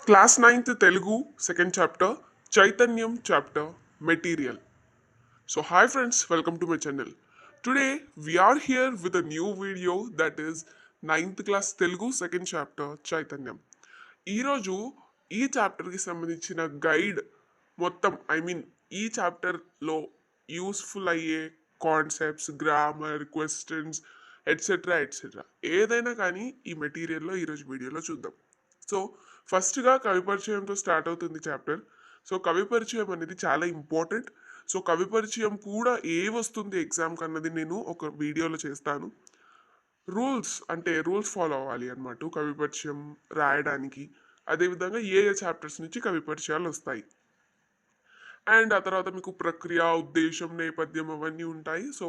Class 9th Telugu, second chapter, Chaitanyam chapter, Material. So, hi friends, welcome to my channel. Today, we are here with a new video that is 9th class Telugu, second chapter, Chaitanyam. ఈరోజు ఈ చాప్టర్కి సంబంధించిన guide మొత్తం ఈ చాప్టర్లో useful అయ్యే concepts grammar questions etcetera etcetera ఏదైనా కానీ ఈ మెటీరియల్లో ఈరోజు వీడియోలో చూద్దాం. సో ఫస్ట్గా కవి పరిచయంతో స్టార్ట్ అవుతుంది చాప్టర్. సో కవి పరిచయం అనేది చాలా ఇంపార్టెంట్. సో కవి పరిచయం కూడా ఏ వస్తుంది ఎగ్జామ్కి అన్నది నేను ఒక వీడియోలో చేస్తాను. రూల్స్ ఫాలో అవ్వాలి అన్నమాట కవి పరిచయం రాయడానికి. అదేవిధంగా ఏ చాప్టర్స్ నుంచి కవి పరిచయాలు వస్తాయి అండ్ ఆ తర్వాత మీకు ప్రక్రియ ఉద్దేశం నేపథ్యం అవన్నీ ఉంటాయి. సో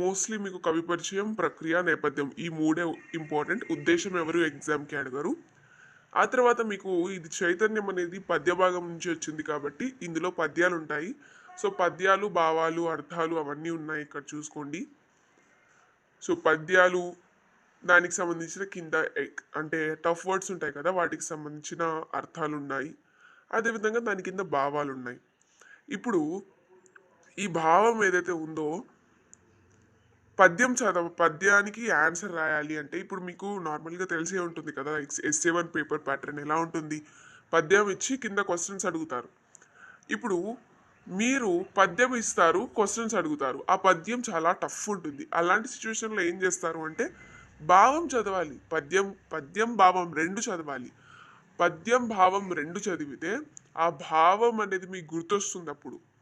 మోస్ట్లీ మీకు కవి పరిచయం ప్రక్రియ నేపథ్యం ఈ మూడే ఇంపార్టెంట్. ఉద్దేశం ఎవరు ఎగ్జామ్కి అడగరు. ఆ తర్వాత మీకు ఇది చైతన్యం అనేది పద్య భాగం నుంచి వచ్చింది కాబట్టి ఇందులో పద్యాలు ఉంటాయి. సో పద్యాలు భావాలు అర్థాలు అవన్నీ ఉన్నాయి ఇక్కడ చూసుకోండి. సో పద్యాలు దానికి సంబంధించిన కింద అంటే టఫ్ వర్డ్స్ ఉంటాయి కదా వాటికి సంబంధించిన అర్థాలు ఉన్నాయి. అదేవిధంగా దాని కింద భావాలు ఉన్నాయి. ఇప్పుడు ఈ భావం ఏదైతే ఉందో పద్యానికి ఆన్సర్ రాయాలి అంటే ఇప్పుడు మీకు నార్మల్గా తెలిసే ఉంటుంది కదా ఎస్ఏ1 పేపర్ ప్యాటర్న్ ఎలా ఉంటుంది. పద్యం ఇచ్చి కింద క్వశ్చన్స్ అడుగుతారు. ఇప్పుడు మీరు పద్యం ఇస్తారు, క్వశ్చన్స్ అడుగుతారు. ఆ పద్యం చాలా టఫ్ ఉంటుంది. అలాంటి సిచ్యువేషన్లో ఏం చేస్తారు అంటే భావం చదవాలి. పద్యం భావం రెండు చదవాలి. పద్యం భావం రెండు చదివితే ఆ భావం అనేది మీకు గుర్తొస్తుంది.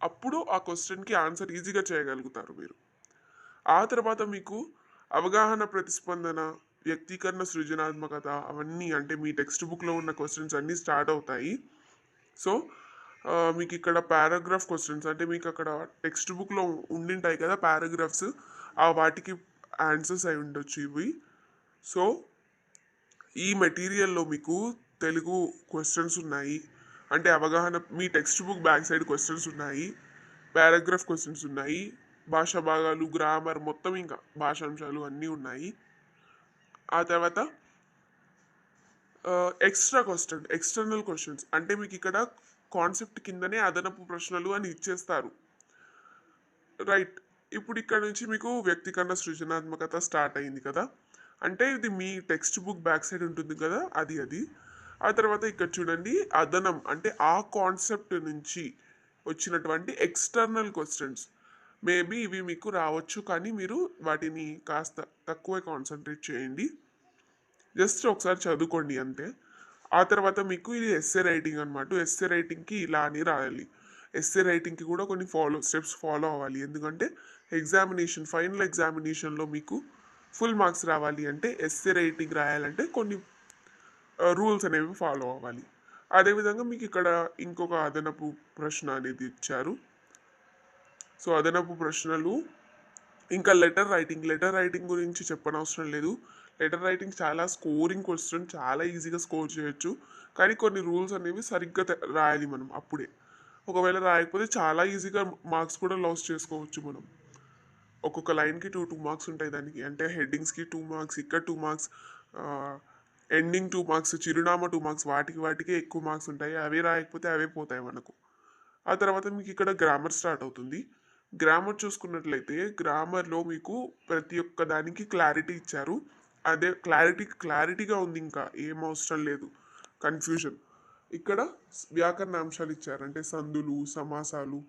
అప్పుడు ఆ క్వశ్చన్కి ఆన్సర్ ఈజీగా చేయగలుగుతారు మీరు. ఆ తర్వాత మీకు అవగాహన ప్రతిస్పందన వ్యక్తీకరణ సృజనాత్మకత అవన్నీ అంటే మీ టెక్స్ట్ బుక్లో ఉన్న క్వశ్చన్స్ అన్నీ స్టార్ట్ అవుతాయి. సో మీకు ఇక్కడ పారాగ్రాఫ్ క్వశ్చన్స్ అంటే మీకు అక్కడ టెక్స్ట్ బుక్లో ఉండింటాయి కదా పారాగ్రాఫ్స్, ఆ వాటికి ఆన్సర్స్ అయి ఉండొచ్చు ఇవి. సో ఈ మెటీరియల్లో మీకు తెలుగు క్వశ్చన్స్ ఉన్నాయి అంటే అవగాహన మీ textbook back side questions ఉన్నాయి, పారాగ్రాఫ్ క్వశ్చన్స్ ఉన్నాయి, భాషా భాగాలు గ్రామర్ మొత్తం ఇంకా భాషాంశాలు అన్నీ ఉన్నాయి. ఆ తర్వాత ఎక్స్టర్నల్ క్వశ్చన్స్ అంటే మీకు ఇక్కడ కాన్సెప్ట్ కిందనే అదనపు ప్రశ్నలు అని ఇచ్చేస్తారు. రైట్. ఇప్పుడు ఇక్కడ నుంచి మీకు వ్యక్తీకరణ సృజనాత్మకత స్టార్ట్ అయింది కదా, అంటే ఇది మీ టెక్స్ట్ బుక్ బ్యాక్ సైడ్ ఉంటుంది కదా అది. ఆ తర్వాత ఇక్కడ చూడండి అదనం అంటే ఆ కాన్సెప్ట్ నుంచి వచ్చినటువంటి ఎక్స్టర్నల్ క్వశ్చన్స్. మేబీ ఇవి మీకు రావచ్చు కానీ మీరు వాటిని కాస్త తక్కువ కాన్సన్ట్రేట్ చేయండి, జస్ట్ ఒకసారి చదువుకోండి అంతే. ఆ తర్వాత మీకు ఇది ఎస్ఏ రైటింగ్ అనమాట. ఎస్ఏ రైటింగ్కి ఇలా అని రాయాలి. ఎస్ఏ రైటింగ్కి కూడా కొన్ని స్టెప్స్ ఫాలో అవ్వాలి. ఎందుకంటే ఫైనల్ ఎగ్జామినేషన్లో మీకు ఫుల్ మార్క్స్ రావాలి అంటే ఎస్ఏ రైటింగ్ రాయాలంటే కొన్ని రూల్స్ అనేవి ఫాలో అవ్వాలి. అదేవిధంగా మీకు ఇక్కడ ఇంకొక అదనపు ప్రశ్న అనేది ఇచ్చారు. సో అదనపు ప్రశ్నలు ఇంకా లెటర్ రైటింగ్ గురించి చెప్పనవసరం లేదు. లెటర్ రైటింగ్ చాలా స్కోరింగ్ క్వశ్చన్, చాలా ఈజీగా స్కోర్ చేయొచ్చు. కానీ కొన్ని రూల్స్ అనేవి సరిగ్గా రాయాలి మనం అప్పుడే. ఒకవేళ రాయకపోతే చాలా ఈజీగా మార్క్స్ కూడా లాస్ చేసుకోవచ్చు మనం. ఒక్కొక్క లైన్కి 2 మార్క్స్ ఉంటాయి దానికి. అంటే హెడ్డింగ్స్కి 2 మార్క్స్, ఇక్కడ 2 మార్క్స్, ఎండింగ్ 2 మార్క్స్, చిరునామా 2 మార్క్స్, వాటికే ఎక్కువ మార్క్స్ ఉంటాయి. అవే రాయకపోతే అవే పోతాయి మనకు. ఆ తర్వాత మీకు ఇక్కడ గ్రామర్ స్టార్ట్ అవుతుంది. గ్రామర్ చూసుకున్నట్లయితే గ్రామర్లో మీకు ప్రతి ఒక్క దానికి క్లారిటీ ఇచ్చారు. అదే క్లారిటీగా ఉంది, ఇంకా ఏం అవసరం లేదు కన్ఫ్యూజన్. ఇక్కడ వ్యాకరణ అంశాలు ఇచ్చారు అంటే సందులు సమాసాలు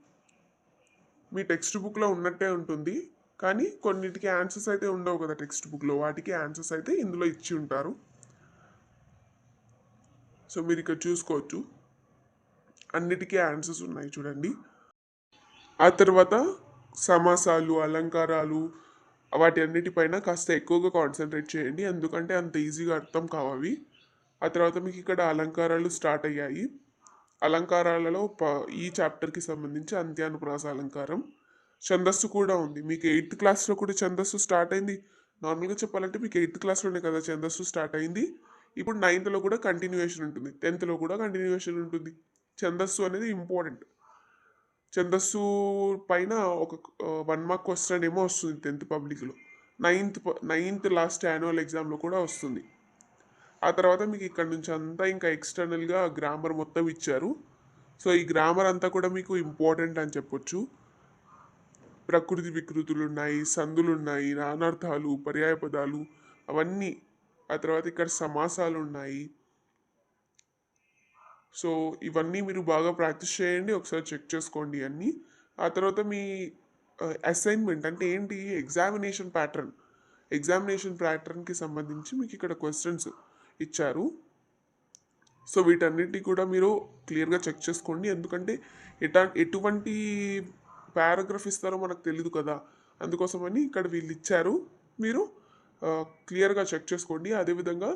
మీ టెక్స్ట్ బుక్లో ఉన్నట్టే ఉంటుంది. కానీ కొన్నిటికి ఆన్సర్స్ అయితే ఉండవు కదా టెక్స్ట్ బుక్లో, వాటికి ఆన్సర్స్ అయితే ఇందులో ఇచ్చి ఉంటారు. సో మీరు ఇక్కడ చూసుకోవచ్చు అన్నిటికీ ఆన్సర్స్ ఉన్నాయి చూడండి. ఆ తర్వాత సమాసాలు అలంకారాలు వాటి అన్నిటిపైన కాస్త ఎక్కువగా కాన్సన్ట్రేట్ చేయండి, ఎందుకంటే అంత ఈజీగా అర్థం కావవి. ఆ తర్వాత మీకు ఇక్కడ అలంకారాలు స్టార్ట్ అయ్యాయి. అలంకారాలలో ఈ చాప్టర్కి సంబంధించి అంత్యానుప్రాస అలంకారం, ఛందస్సు కూడా ఉంది. మీకు 8th క్లాస్లో కూడా ఛందస్సు స్టార్ట్ అయింది. నార్మల్గా చెప్పాలంటే మీకు 8th క్లాస్లోనే కదా ఛందస్సు స్టార్ట్ అయింది. ఇప్పుడు 9thలో కూడా కంటిన్యూయేషన్ ఉంటుంది, 10thలో కూడా కంటిన్యూయేషన్ ఉంటుంది. ఛందస్సు అనేది ఇంపార్టెంట్. ఛందస్సు పైన ఒక 1 మార్క్ క్వశ్చన్ ఏమో వస్తుంది 10th పబ్లిక్లో, నైన్త్ లాస్ట్ యాన్యువల్ ఎగ్జామ్లో కూడా వస్తుంది. ఆ తర్వాత మీకు ఇక్కడ నుంచి అంతా ఇంకా ఎక్స్టర్నల్గా గ్రామర్ మొత్తం ఇచ్చారు. సో ఈ గ్రామర్ అంతా కూడా మీకు ఇంపార్టెంట్ అని చెప్పొచ్చు. ప్రకృతి వికృతులు ఉన్నాయి, సందులు ఉన్నాయి, నానార్థాలు, పర్యాయ పదాలు అవన్నీ. ఆ తర్వాత ఇక్కడ సమాసాలు ఉన్నాయి. సో ఇవన్నీ మీరు బాగా ప్రాక్టీస్ చేయండి, ఒకసారి చెక్ చేసుకోండి అన్నీ. ఆ తర్వాత మీ అసైన్మెంట్ అంటే ఏంటి, ఎగ్జామినేషన్ ప్యాటర్న్కి సంబంధించి మీకు ఇక్కడ క్వశ్చన్స్ ఇచ్చారు. సో వీటన్నిటిని కూడా మీరు క్లియర్గా చెక్ చేసుకోండి, ఎందుకంటే ఎటువంటి పారాగ్రఫ్ ఇస్తారో మనకు తెలియదు కదా, అందుకోసమని ఇక్కడ వీళ్ళు ఇచ్చారు. మీరు క్లియర్గా చెక్ చేసుకోండి. అదేవిధంగా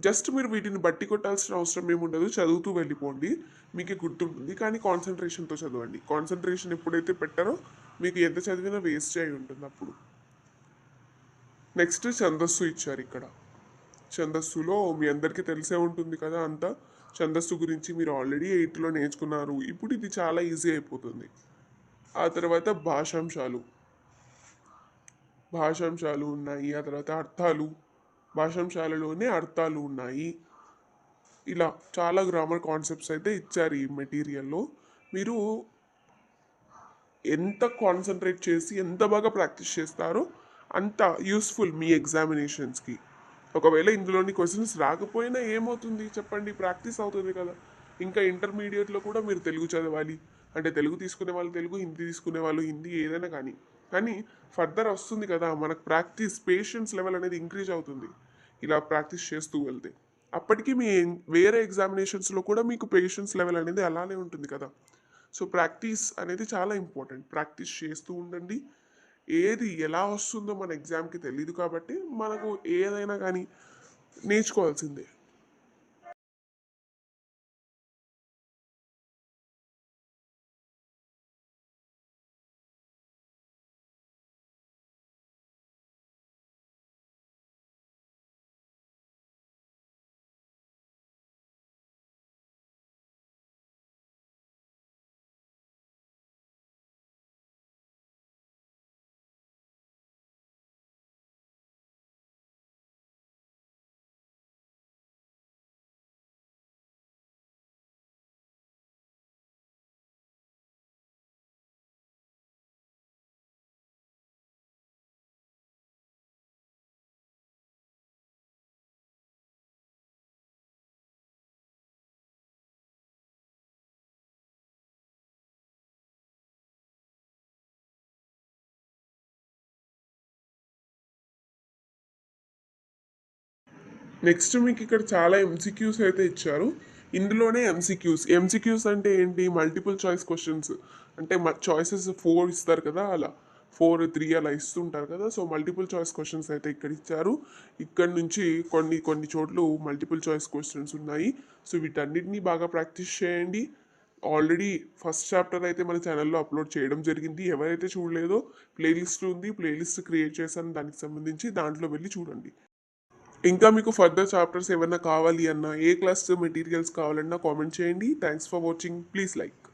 జస్ట్ మీరు వీటిని బట్టి కొట్టాల్సిన అవసరం ఏముండదు, చదువుతూ వెళ్ళిపోండి, మీకు గుర్తుంటుంది. కానీ కాన్సన్ట్రేషన్తో చదవండి. కాన్సన్ట్రేషన్ ఎప్పుడైతే పెట్టారో మీకు ఎంత చదివినా వేస్ట్ అయి ఉంటుంది అప్పుడు. నెక్స్ట్ ఛందస్సు ఇచ్చారు ఇక్కడ. ఛందస్సులో మీ అందరికీ తెలిసే ఉంటుంది కదా అంతా. ఛందస్సు గురించి మీరు ఆల్రెడీ 8లో నేర్చుకున్నారు, ఇప్పుడు ఇది చాలా ఈజీ అయిపోతుంది. ఆ తర్వాత భాషాంశాలు ఉన్నాయి. ఆ తర్వాత అర్థాలు, భాషాంశాలలోనే అర్థాలు ఉన్నాయి. ఇలా చాలా గ్రామర్ కాన్సెప్ట్స్ అయితే ఇచ్చారు ఈ మెటీరియల్లో. మీరు ఎంత కాన్సన్ట్రేట్ చేసి ఎంత బాగా ప్రాక్టీస్ చేస్తారో అంత యూస్ఫుల్ మీ ఎగ్జామినేషన్స్కి. ఒకవేళ ఇందులోని క్వశ్చన్స్ రాకపోయినా ఏమవుతుంది చెప్పండి, ప్రాక్టీస్ అవుతుంది కదా. ఇంకా ఇంటర్మీడియట్లో కూడా మీరు తెలుగు చదవాలి అంటే తెలుగు తీసుకునే వాళ్ళు తెలుగు, హిందీ తీసుకునే వాళ్ళు హిందీ, ఏదైనా కానీ ఫర్దర్ వస్తుంది కదా మనకు ప్రాక్టీస్, పేషెన్స్ లెవెల్ అనేది ఇంక్రీజ్ అవుతుంది ఇలా ప్రాక్టీస్ చేస్తూ వెళ్తే. అప్పటికి మీ వేరే ఎగ్జామినేషన్స్లో కూడా మీకు పేషెన్స్ లెవెల్ అనేది అలానే ఉంటుంది కదా. సో ప్రాక్టీస్ అనేది చాలా ఇంపార్టెంట్. ప్రాక్టీస్ చేస్తూ ఉండండి. ఏది ఎలా వస్తుందో మన ఎగ్జామ్కి తెలియదు కాబట్టి మనకు ఏదైనా కానీ నేర్చుకోవాల్సిందే. నెక్స్ట్ మీకు ఇక్కడ చాలా ఎంసీక్యూస్ అయితే ఇచ్చారు. ఇందులోనే ఎంసీక్యూస్ అంటే ఏంటి, మల్టిపుల్ చాయిస్ క్వశ్చన్స్. అంటే చాయిసెస్ 4 ఇస్తారు కదా, అలా 4, 3 అలా ఇస్తుంటారు కదా. సో మల్టిపుల్ చాయిస్ క్వశ్చన్స్ అయితే ఇక్కడ ఇచ్చారు. ఇక్కడ నుంచి కొన్ని చోట్ల మల్టిపుల్ చాయిస్ క్వశ్చన్స్ ఉన్నాయి. సో వీటన్నిటిని బాగా ప్రాక్టీస్ చేయండి. ఆల్రెడీ ఫస్ట్ చాప్టర్ అయితే మన ఛానల్లో అప్లోడ్ చేయడం జరిగింది. ఎవరైతే చూడలేదో ప్లేలిస్ట్ ఉంది, ప్లేలిస్ట్ క్రియేట్ చేశాను దానికి సంబంధించి, దాంట్లో వెళ్ళి చూడండి. ఇంకా మీకు ఫర్దర్ చాప్టర్స్ ఏమైనా కావాలి అన్నా, ఏ క్లాస్ మెటీరియల్స్ కావాలన్నా కామెంట్ చేయండి. Thanks for watching. Please like.